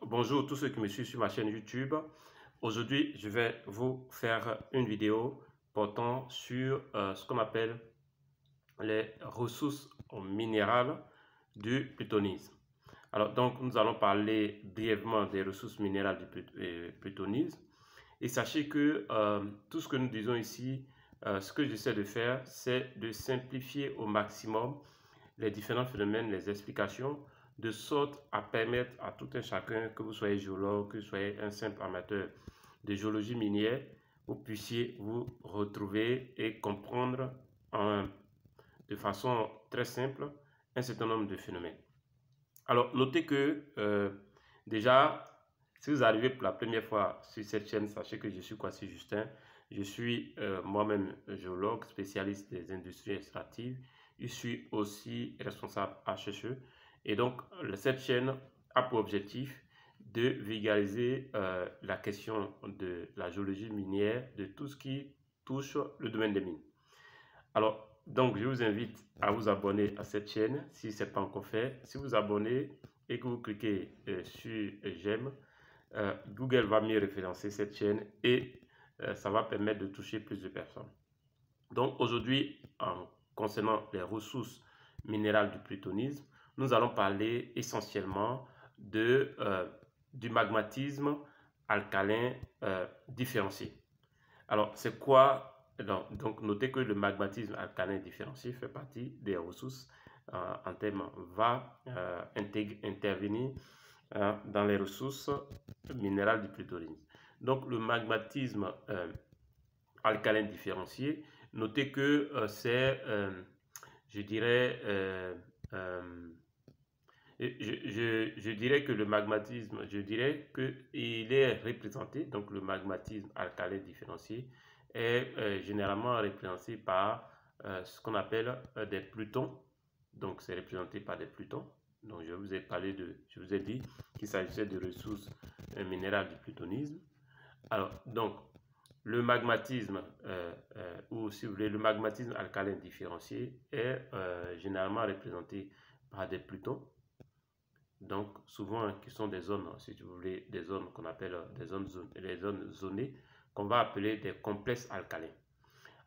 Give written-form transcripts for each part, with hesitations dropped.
Bonjour tous ceux qui me suivent sur ma chaîne YouTube. Aujourd'hui, je vais vous faire une vidéo portant sur ce qu'on appelle les ressources minérales du plutonisme. Nous allons parler brièvement des ressources minérales du plutonisme. Et sachez que tout ce que nous disons ici, ce que j'essaie de faire, c'est de simplifier au maximum les différents phénomènes, les explications, de sorte à permettre à tout un chacun, que vous soyez géologue, que vous soyez un simple amateur de géologie minière, vous puissiez vous retrouver et comprendre de façon très simple un certain nombre de phénomènes. Alors, notez que déjà, si vous arrivez pour la première fois sur cette chaîne, sachez que je suis Kwasi Justin. Je suis moi-même géologue, spécialiste des industries extractives. Je suis aussi responsable HSE. Et donc, cette chaîne a pour objectif de vulgariser la question de la géologie minière, de tout ce qui touche le domaine des mines. Donc, je vous invite à vous abonner à cette chaîne si ce n'est pas encore fait. Si vous vous abonnez et que vous cliquez sur j'aime, Google va mieux référencer cette chaîne et ça va permettre de toucher plus de personnes. Donc aujourd'hui, concernant les ressources minérales du plutonisme, nous allons parler essentiellement du magmatisme alcalin différencié. Alors, c'est quoi? Donc, notez que le magmatisme alcalin différencié fait partie des ressources en termes va intervenir dans les ressources minérales du plutonisme. Donc, le magmatisme alcalin différencié, notez que c'est, je dirais que le magmatisme, il est représenté, donc le magmatisme alcalin différencié est généralement représenté par ce qu'on appelle des plutons. Donc c'est représenté par des plutons. Donc je vous ai dit qu'il s'agissait de ressources minérales du plutonisme. Alors donc le magmatisme ou si vous voulez le magmatisme alcalin différencié est généralement représenté par des plutons. Donc souvent qui sont des zones, si vous voulez, des zones qu'on appelle des zones zonées, qu'on va appeler des complexes alcalins.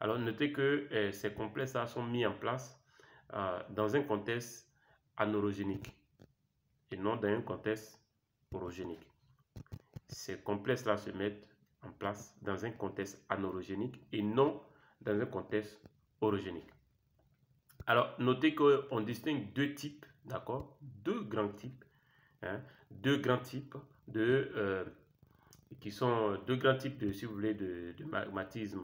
Alors notez que ces complexes-là sont mis en place dans un contexte anorogénique et non dans un contexte orogénique. Ces complexes-là se mettent en place dans un contexte anorogénique et non dans un contexte orogénique. Alors notez qu'on distingue deux types, d'accord, deux grands types qui sont deux grands types de, si vous voulez, de magmatisme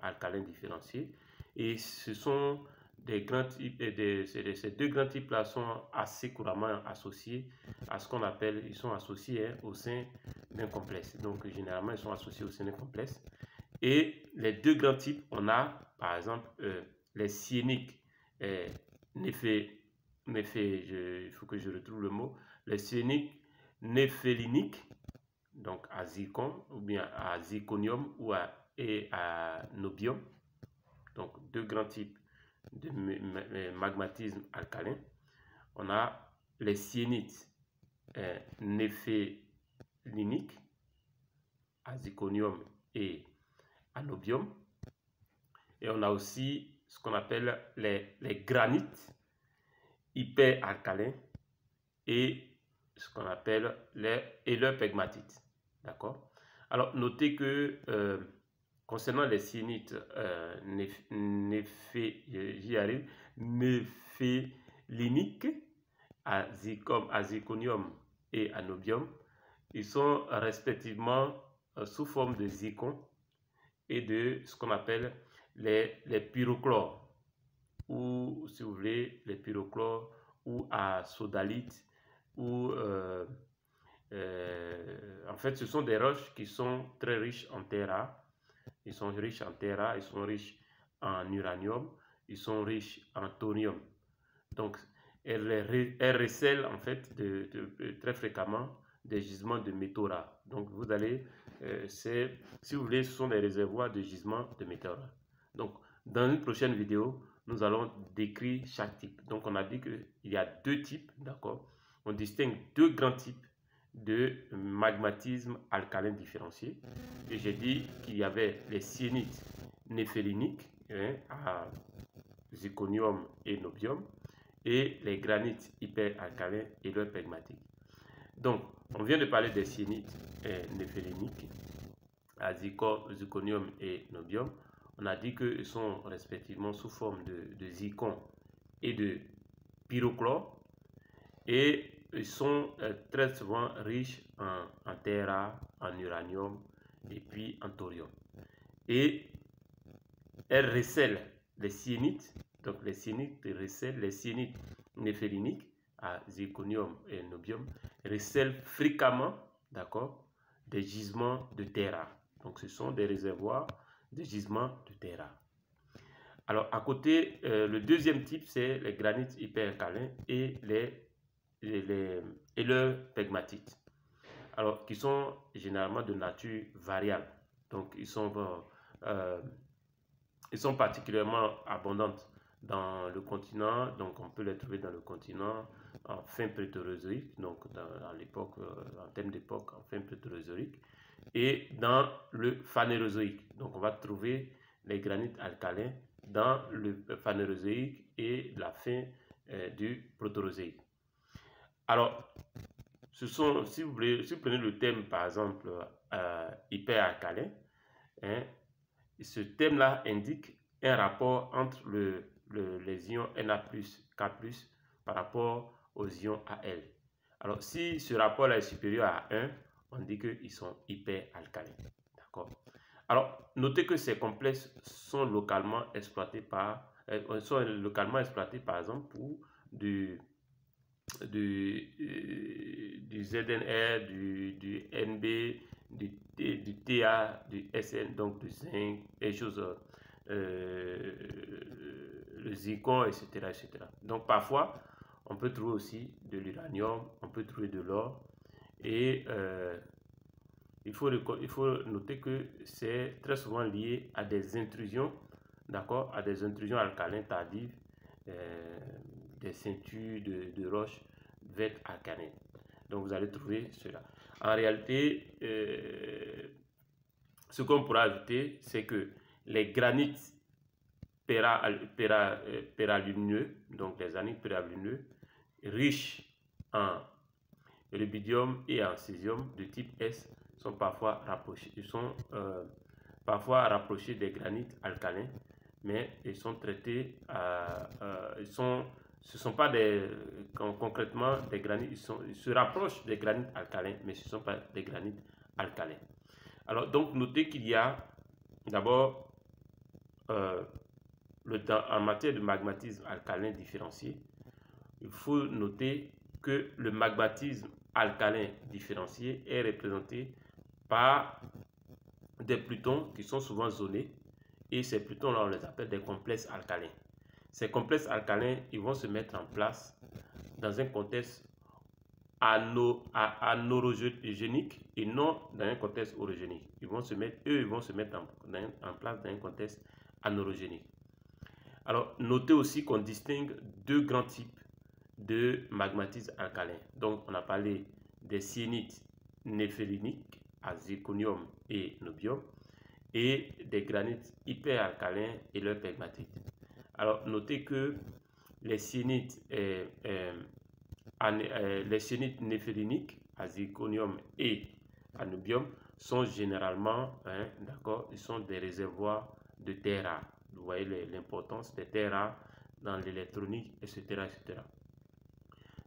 alcalin différencié. Et ce sont des grands types, ces deux grands types-là sont assez couramment associés à ce qu'on appelle, ils sont associés au sein d'un complexe. Donc, généralement, ils sont associés au sein d'un complexe. Et les deux grands types, on a, par exemple, les syéniques, il faut que je retrouve le mot, les syéniques néphéliniques, donc à zircon ou bien à zirconium ou à nobium. Donc deux grands types de magmatisme alcalin. On a les syénites néphéliniques à zirconium et à nobium. Et on a aussi ce qu'on appelle les granites hyperalcalins et ce qu'on appelle les pegmatites. D'accord? Alors, notez que concernant les syénites néphéliniques à zirconium et à nobium, ils sont respectivement sous forme de zircon et de ce qu'on appelle les pyrochlores, ou si vous voulez, les pyrochlores ou à sodalite, ou en fait ce sont des roches qui sont très riches en terres rares. Ils sont riches en terres rares, ils sont riches en uranium, ils sont riches en thorium. Donc elles recèlent en fait très fréquemment des gisements de métaux rares. Donc vous allez, si vous voulez, ce sont des réservoirs de gisements de métaux rares. Donc dans une prochaine vidéo, nous allons décrire chaque type. Donc on a dit qu'il y a deux types, d'accord. on distingue deux grands types de magmatisme alcalin différencié. Et j'ai dit qu'il y avait les syénites néphéliniques, à zirconium et nobium, et les granites hyperalcalins et leurs pegmatites. Donc, on vient de parler des syénites néphéliniques à zirconium et nobium. On a dit qu'ils sont respectivement sous forme de zircon et de pyrochlore, et ils sont très souvent riches en terres rares, en uranium et puis en thorium. Et elles recèlent les syénites, donc les syénites recèlent les syénites néphéliniques à zirconium et nobium, recèlent fréquemment, d'accord, des gisements de terres rares. Donc ce sont des réservoirs de gisements de terres rares. Alors à côté, le deuxième type, c'est les granites hyperalcalins et leurs pegmatites. Alors qui sont généralement de nature variable. Donc ils sont particulièrement abondantes dans le continent, donc on peut les trouver dans le continent en fin Protérozoïque, donc à l'époque, en termes d'époque, en fin Protérozoïque, et dans le Phanérozoïque. Donc on va trouver les granites alcalins dans le Phanérozoïque et la fin du Protérozoïque. Alors, si vous prenez le thème par exemple hyperalcalin, ce thème-là indique un rapport entre les ions Na+, K+, par rapport aux ions Al. Alors, si ce rapport-là est supérieur à 1, on dit qu'ils sont hyperalcalins. D'accord? Alors, notez que ces complexes sont localement exploités par exemple pour du ZNR, du NB, du TA, du SN, donc du zinc, et choses, le zircon, etc., etc. Donc parfois, on peut trouver aussi de l'uranium, on peut trouver de l'or, et il faut noter que c'est très souvent lié à des intrusions, d'accord, à des intrusions alcalines tardives, des ceintures de roches vertes alcalines. Donc vous allez trouver cela. En réalité, ce qu'on pourra ajouter, c'est que les granites péralumineux, donc les granites péralumineux, riches en rubidium et en césium de type S, sont parfois rapprochés. Ils sont parfois rapprochés des granites alcalins, mais ils sont traités ce ne sont pas concrètement des granites, ils se rapprochent des granites alcalins, mais ce ne sont pas des granites alcalins. Alors, donc, notez qu'il y a d'abord, en matière de magmatisme alcalin différencié, il faut noter que le magmatisme alcalin différencié est représenté par des plutons qui sont souvent zonés, et ces plutons-là, on les appelle des complexes alcalins. Ces complexes alcalins, ils vont se mettre en place dans un contexte anorogénique et non dans un contexte orogénique. Ils vont se mettre en place dans un contexte anorogénique. Alors, notez aussi qu'on distingue deux grands types de magmatisme alcalin. Donc, on a parlé des syénites néphéliniques à zirconium et nobium, et des granites hyperalcalins et leurs pegmatites. Alors, notez que les syénites néphéliniques à zirconium et à nobium sont généralement, d'accord, ils sont des réservoirs de terres rares. Vous voyez l'importance des terres rares dans l'électronique, etc., etc.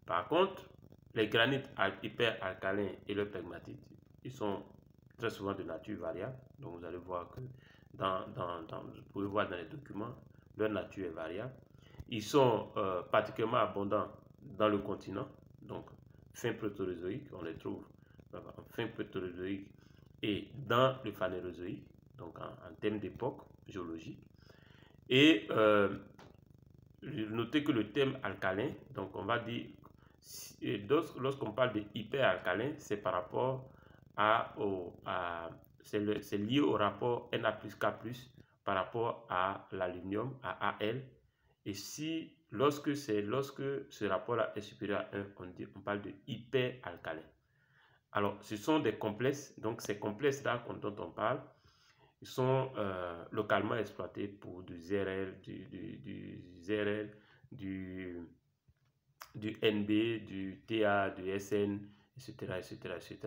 Par contre, les granites hyperalcalins et leurs pegmatites, ils sont très souvent de nature variable. Donc vous allez voir que vous pouvez voir dans les documents, leur nature est variable. Ils sont particulièrement abondants dans le continent, donc fin Protérozoïque, on les trouve en fin Protérozoïque et dans le Phanérozoïque, donc en termes d'époque géologique. Et notez que le thème alcalin, donc on va dire, lorsqu'on parle de hyperalcalin, c'est par rapport c'est lié au rapport Na+K+, par rapport à l'aluminium, à Al. Et si lorsque ce rapport-là est supérieur à 1, on parle de hyperalcalin. Alors, ce sont des complexes, donc ces complexes-là dont on parle, ils sont localement exploités pour du ZRL, du ZRL, du NB, du TA, du SN, etc., etc., etc.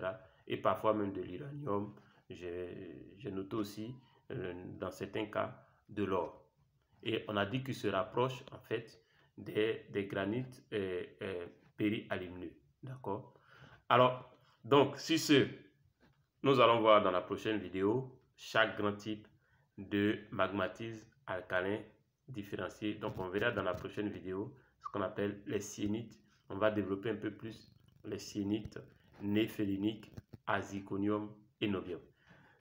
Et parfois même de l'uranium. J'ai noté aussi, dans certains cas, de l'or. Et on a dit qu'il se rapproche, en fait, des granites périalumineux. D'accord? Alors, donc, sur ce, nous allons voir dans la prochaine vidéo chaque grand type de magmatisme alcalin différencié. Donc, on verra dans la prochaine vidéo ce qu'on appelle les syénites. On va développer un peu plus les syénites néphéléniques, aziconium et nobium.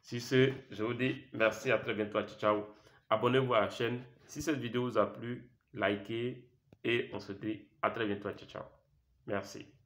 Sur ce, je vous dis merci, à très bientôt, ciao. Abonnez-vous à la chaîne. Si cette vidéo vous a plu, likez et on se dit à très bientôt, ciao. Merci.